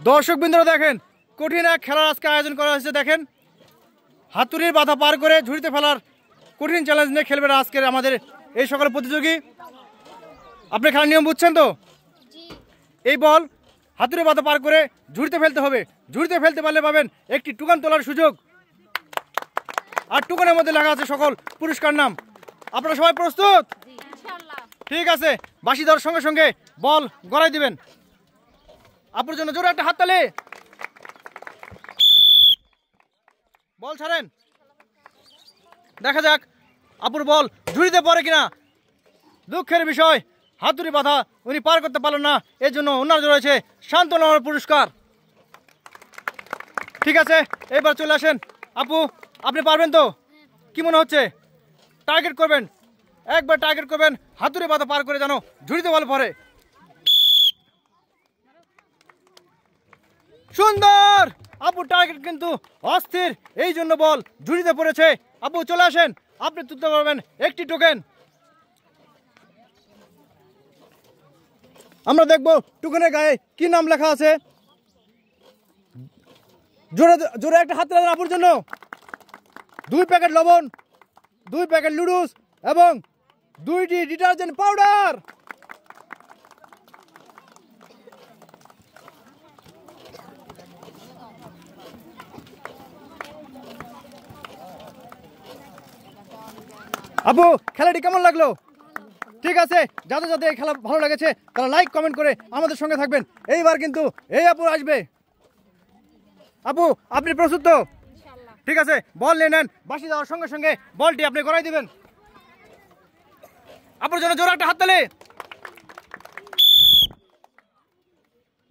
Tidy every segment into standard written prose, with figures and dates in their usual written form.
দর্শক বিন্দুরা দেখেন, কঠিন এক খেলার আজকে আয়োজন করা হয়েছে। দেখেন, হাতুড়ির বাধা পার করে ঝুড়িতে ফেলার কঠিন চ্যালেঞ্জ নিয়ে খেলবেন আজকের আমাদের এই সকল প্রতিযোগী। আপনি খেলার নিয়ম বুঝছেন তো? এই বল হাতুড়ির বাধা পার করে ঝুড়িতে ফেলতে হবে। ঝুড়িতে ফেলতে পারলে পাবেন একটি টুকান তোলার সুযোগ, আর টুকানের মধ্যে লেখা আছে সকল পুরস্কার নাম। আপনারা সবাই প্রস্তুত? ঠিক আছে, বাঁশি দেওয়ার সঙ্গে সঙ্গে বল গড়াই দিবেন। আপুর জন্য জোরে একটা হাততালি। বল ছাড়েন, দেখা যাক আপুর বল ঝুড়িতে পড়ে কিনা। দুঃখের বিষয়, হাতুড়ি বাধা উনি পার করতে পারলেন না, এর জন্য ওনার রয়েছে সান্ত্বনার পুরস্কার। ঠিক আছে, এবার চলে আসেন। আপু, আপনি পারবেন তো? কি মনে হচ্ছে? টার্গেট করবেন, একবার টার্গেট করবেন, হাতুড়ি বাধা পার করে যেন ঝুড়িতে বল পড়ে। সুন্দর! আপু টার্গেট কিন্তু অস্থির, এই জন্য বল ঝুড়িতে পড়েছে। আপু চলে আসেন, আপনি তুলতে পারবেন একটি টোকেন। আমরা দেখব টোকেনের গায়ে কি নাম লেখা আছে। জোরে জোরে একটা হাত দেন আপুর জন্য। 2 প্যাকেট লবণ, 2 প্যাকেট লুডুস এবং 2টি ডিটারজেন্ট পাউডার। আপু, খেলাটি কেমন লাগলো? ঠিক আছে, যাদের যাদের এই খেলা ভালো লেগেছে তারা লাইক কমেন্ট করে আমাদের সঙ্গে থাকবেন। এইবার কিন্তু এই আপু আসবে। আপু, আপনি প্রস্তুত তো? ঠিক আছে, বল নিয়ে নেন। বাঁশি দেওয়ার সঙ্গে সঙ্গে বলটি আপনি গড়াই দিবেন। আপুর জন্য জোরে একটা হাততালি।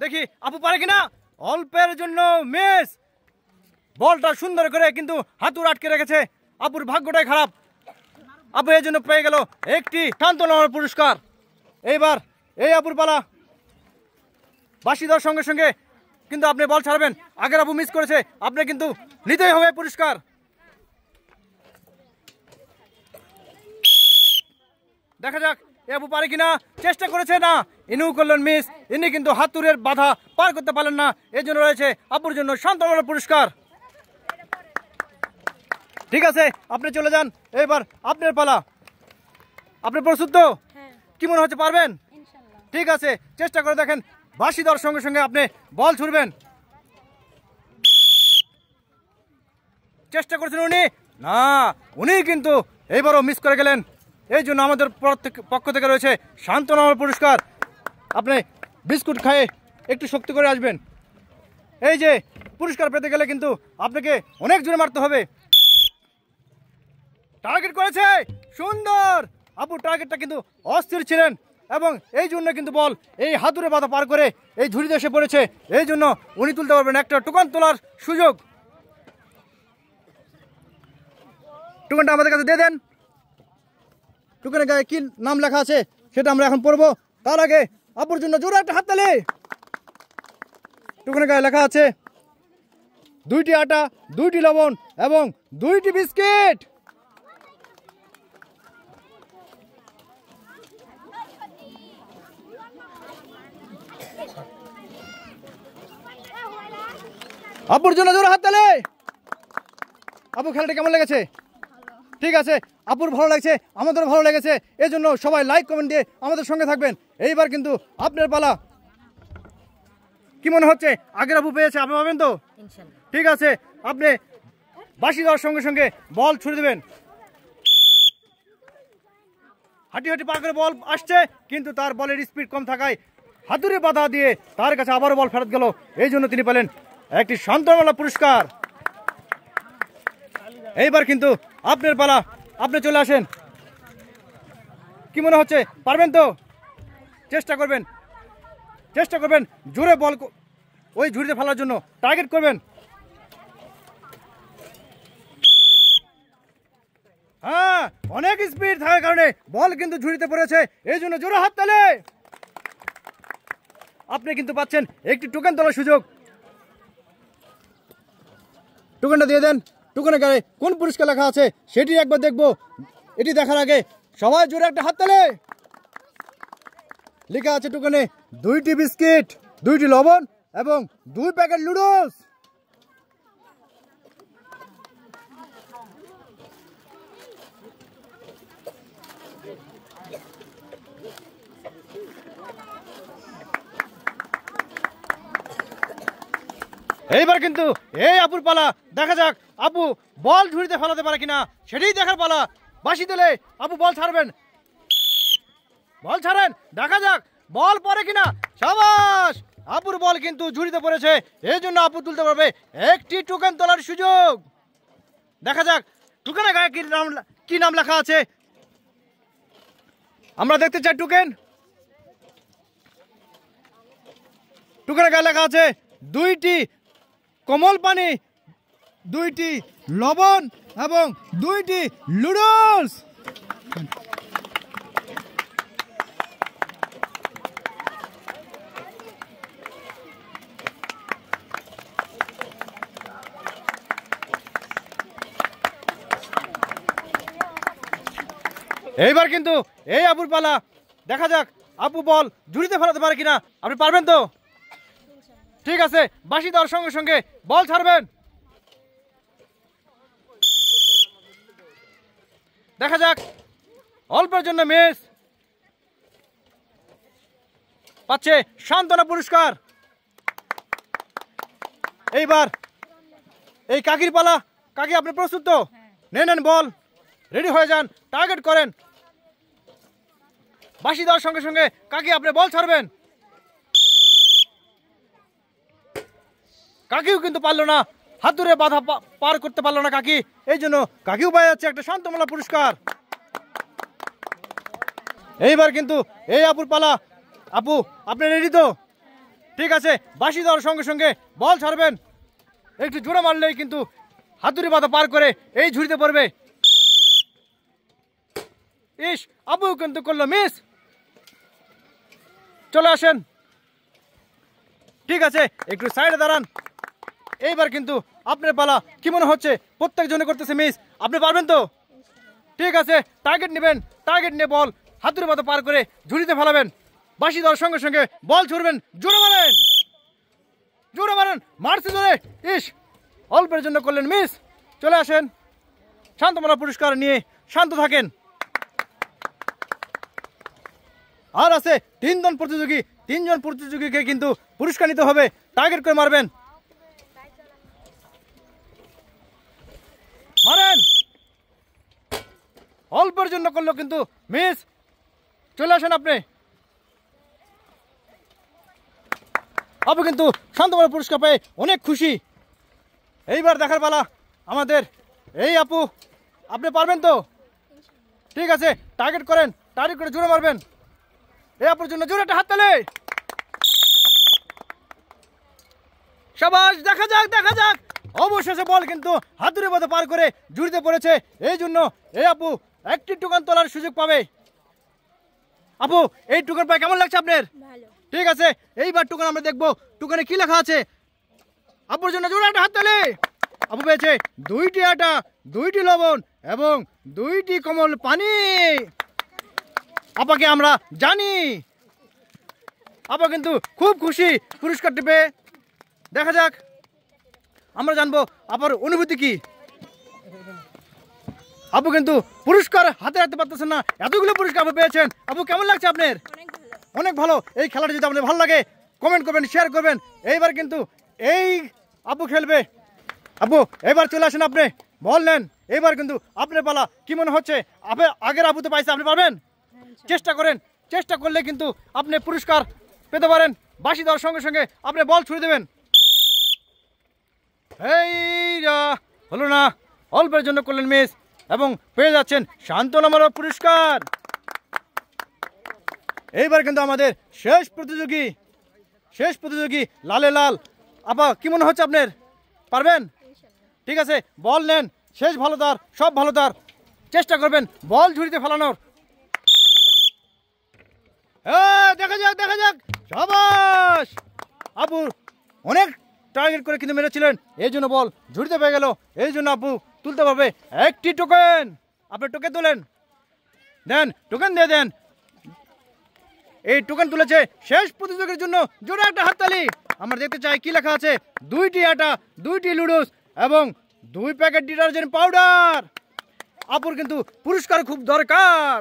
দেখি আপু পারে কিনা। অল্পের জন্য মিস। বলটা সুন্দর করে কিন্তু হাতুড় আটকে রেখেছে। আপুর ভাগ্যটাই খারাপ। আপু এই জন্য পেয়ে গেল একটি সান্ত্বনার পুরস্কার। এইবার এই আপুর পালা। বাঁশি দেওয়ার সঙ্গে সঙ্গে কিন্তু আপনি বল ছাড়বেন। আগের আপু মিস করেছে, আপনি কিন্তু নিতেই হবে পুরস্কার। দেখা যাক এ আপু পারে কিনা। চেষ্টা করেছে, না, ইনিও করলেন মিস। ইনি কিন্তু হাতুড়ের বাধা পার করতে পারলেন না, এই জন্য রয়েছে আপুর জন্য সান্ত্বনার পুরস্কার। ঠিক আছে, আপনি চলে যান। এবার আপনার পালা। আপনি প্রস্তুত তো? কি মনে হচ্ছে, পারবেন? ঠিক আছে, চেষ্টা করে দেখেন। বাঁশি দেওয়ার সঙ্গে সঙ্গে আপনি বল ছুড়বেন। চেষ্টা করছেন উনি, না, উনি কিন্তু এইবারও মিস করে গেলেন। এই জন্য আমাদের পক্ষ থেকে রয়েছে সান্ত্বনার পুরস্কার। আপনি বিস্কুট খায়ে একটু শক্তি করে আসবেন। এই যে পুরস্কার পেতে গেলে কিন্তু আপনাকে অনেক জোরে মারতে হবে। টার্গেট করেছে, সুন্দর! আপু টার্গেটটা কিন্তু অস্থির ছিলেন এবং এই জন্য কিন্তু বল এই হাতুড়ে বাধা পার করে এই ঝুড়িতে এসে পড়েছে। এই জন্য উনি তুলতে পারবেন একটা টোকন তোলার সুযোগ। টোকনটা আমাদের কাছে দিয়ে দেন। টোকনের গায়ে কি নাম লেখা আছে সেটা আমরা এখন পড়বো। তার আগে আপুর জন্য জোরে একটা হাততালি। টোকনের গায়ে লেখা আছে 2টি আটা, 2টি লবণ এবং 2টি বিস্কিট। আপুর জন্য জোরে হাততালি। আপু, খেলাটা কেমন লেগেছে? ঠিক আছে, আপুর ভালো লাগছে, আমাদের ভালো লেগেছে। এই জন্য সবাই লাইক কমেন্ট দিয়ে আমাদের সঙ্গে থাকবেন। এইবার কিন্তু আপনার পালা। কি মনে হচ্ছে, আগের আপু পেয়েছে, আপনি পাবেন তো? ঠিক আছে, আপনি বাঁশি দেওয়ার সঙ্গে সঙ্গে বল ছুড়ে দেবেন। হাঁটি হাঁটি পার করে বল আসছে, কিন্তু তার বলের স্পিড কম থাকায় হাতুড়ি বাধা দিয়ে তার কাছে আবারও বল ফেরত গেল। এই জন্য তিনি পেলেন একটি সান্ত্বনা পুরস্কার। এইবার কিন্তু আপনার পালা, আপনি চলে আসেন। কি মনে হচ্ছে, পারবেন তো? চেষ্টা করবেন জোরে বল ওই ঝুড়িতে ফেলার জন্য টার্গেট করবেন। হ্যাঁ, অনেক স্পিড থাকার কারণে বল কিন্তু ঝুড়িতে পড়েছে, এই জন্য জোরে হাততালি। আপনি কিন্তু পাচ্ছেন একটি টোকেন তোলার সুযোগ। টোকেনটা দিয়ে দেন। টোকেনের গায়ে কোন পুরস্কার লেখা আছে সেটি একবার দেখবো। এটি দেখার আগে সবাই জোরে একটা হাততালি। লেখা আছে টোকেনে 2টি বিস্কিট, 2টি লবণ এবং 2 প্যাকেট লুডোস। এইবার কিন্তু এই আপুর পালা, দেখা যাক আপু বল ঝুড়িতে ফেলাতে পারে কিনা, সেটাই দেখার পালা। বাঁশি দিলে আপু বল ছাড়বেন, বল ছাড়েন, দেখা যাক বল পড়ে কিনা। সাবাস, আপুর বল কিন্তু ঝুড়িতে পড়েছে, এই জন্য আপু তুলতে পারবে। একটি টোকেন তোলার সুযোগ। দেখা যাক টোকেনের গায়ে কি নাম লেখা আছে, আমরা দেখতে চাই। টোকেনের গায়ে লেখা আছে 2টি কোমল পানি, 2টি লবণ এবং 2টি লুডোস। এইবার কিন্তু এই আপুর পালা, দেখা যাক আপু বল ঝুড়িতে ফেলাতে পারে কিনা। আপনি পারবেন তো? ঠিক আছে, বাঁশি দেওয়ার সঙ্গে সঙ্গে বল ছাড়বেন। দেখা যাক, অল্পের জন্য মিস, পাচ্ছে সান্ত্বনা পুরস্কার। এইবার এই কাকির পালা। কাকি আপনি প্রস্তুত তো? নেন বল, রেডি হয়ে যান, টার্গেট করেন। বাঁশি দেওয়ার সঙ্গে সঙ্গে কাকি আপনি বল ছাড়বেন। কাকিও কিন্তু পারলো না, হাতুড়ে বাধা পার করতে পারলো না কাকি, এই জন্য কাকিও পাওয়া যাচ্ছে একটা শান্তমলা পুরস্কার। এইবার কিন্তু এই আপুর পালা। আপু আপনি রেডি তো? ঠিক আছে, বাঁশি দেওয়ার সঙ্গে সঙ্গে বল ছাড়বেন। একটু জোরে মারলেই কিন্তু হাতুড়ি বাধা পার করে এই ঝুড়িতে পড়বে। ইস, আপু কিন্তু করলো মিস। চলে আসেন, ঠিক আছে, একটু সাইডে দাঁড়ান। এইবার কিন্তু আপনার পালা। কি মনে হচ্ছে প্রত্যেক জনে করতেছে মিস? আপনি পারবেন তো? ঠিক আছে, টার্গেট নেবেন, টার্গেট নিয়ে বল হাতুড়ি বাধা পার করে ঝুড়িতে ফেলাবেন। বাঁশি দেওয়ার সঙ্গে সঙ্গে বল ছুড়বেন, জোরে মারেন, জোরে মারেন, মারছে জোরে। ইস, অল্পের জন্য করলেন মিস। চলে আসেন, শান্তমলা পুরস্কার নিয়ে শান্ত থাকেন। আর আছে 3 জন প্রতিযোগী, 3 জন প্রতিযোগীকে কিন্তু পুরস্কার নিতে হবে। টার্গেট করে মারবেন, মারেন। অল্পের জন্য করলো কিন্তু মিস। চলে আসেন আপনি। আপু কিন্তু শান্তমলা পুরস্কার পেয়ে অনেক খুশি। এইবার দেখার পালা আমাদের। এই আপু আপনি পারবেন তো? ঠিক আছে, টার্গেট করেন, টার্গেট করে জোরে মারবেন। এই আপুর জন্য জোরে একটা হাত তালে। সাবাস, দেখা যাক, দেখা যাক। অবশেষে বল কিন্তু হাতুড়ি বাধা পার করে ঝুড়িতে পড়েছে, এই জন্য এই আপু একটি টোকেন তোলার সুযোগ পাবে। আপু এই টোকেন পায় কেমন লাগছে আপনার? ঠিক আছে, এইবার টোকেন আমরা দেখবো টোকেনে কি লেখা আছে। আপুর জন্য জোরে একটা হাত তালে। আপু পেয়েছে 2টি আটা, 2টি লবণ এবং 2টি কোমল পানি। আপাকে আমরা জানি, আপা কিন্তু খুব খুশি পুরস্কারটি পেয়ে। দেখা যাক, আমরা জানবো আপার অনুভূতি কি। আপু কিন্তু পুরস্কার হাতে রাখতে পারতেছেন না, এতগুলো পুরস্কার আপু পেয়েছেন। আপু কেমন লাগছে আপনার? অনেক ভালো। এই খেলাটা যদি আপনাদের ভালো লাগে কমেন্ট করবেন, শেয়ার করবেন। এইবার কিন্তু এই আপু খেলবে। আপু এবার চলে আসেন, আপনি বল নেন। এবার কিন্তু আপনার পালা। কি মনে হচ্ছে? আগের আপু তো পাইছে, আপনি পারবেন? চেষ্টা করেন, চেষ্টা করলে কিন্তু আপনি পুরস্কার পেতে পারেন। বাঁশি দেওয়ার সঙ্গে সঙ্গে আপনি বল ছুড়ে দেবেন। এইরা হলো না, অল্পের জন্য করলেন মিস এবং পেয়ে যাচ্ছেন শান্তনামূলক পুরস্কার। এইবার কিন্তু আমাদের শেষ প্রতিযোগী লালে লাল। আপা কি মনে হচ্ছে আপনার? পারবেন? ঠিক আছে, বল নেন। শেষ ভালো তার, সব ভালো তার। চেষ্টা করবেন বল ঝুড়িতে ফেলানোর। দেখা যাক, দেখা যাক। সাবাস, আপু অনেক টার্গেট করে কিন্তু মেরেছিলেন, এই জন্য বল ঝুড়িতে পেয়ে গেল। এই জন্য আপু তুলতে পারবে একটি টোকেন। আপনি টোকেন তোলেন, দেন, টোকেন দিয়ে দেন। এই টোকেন তুলেছে শেষ প্রতিযোগীর জন্য জোরে একটা হাততালি। আমরা দেখতে চাই কি লেখা আছে। 2টি আটা, 2টি লুডুস এবং 2 প্যাকেট ডিটারজেন্ট পাউডার। আপুর কিন্তু পুরস্কার খুব দরকার।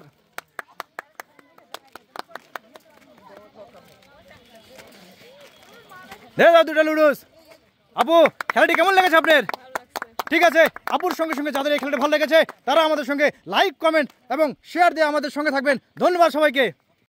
দেখো 2টা লুডুস। আপু, খেলাটি কেমন লেগেছে আপনার? ঠিক আছে, আপুর সঙ্গে সঙ্গে যাদের এই খেলাটা ভালো লেগেছে তারা আমাদের সঙ্গে লাইক, কমেন্ট এবং শেয়ার দিয়ে আমাদের সঙ্গে থাকবেন। ধন্যবাদ সবাইকে।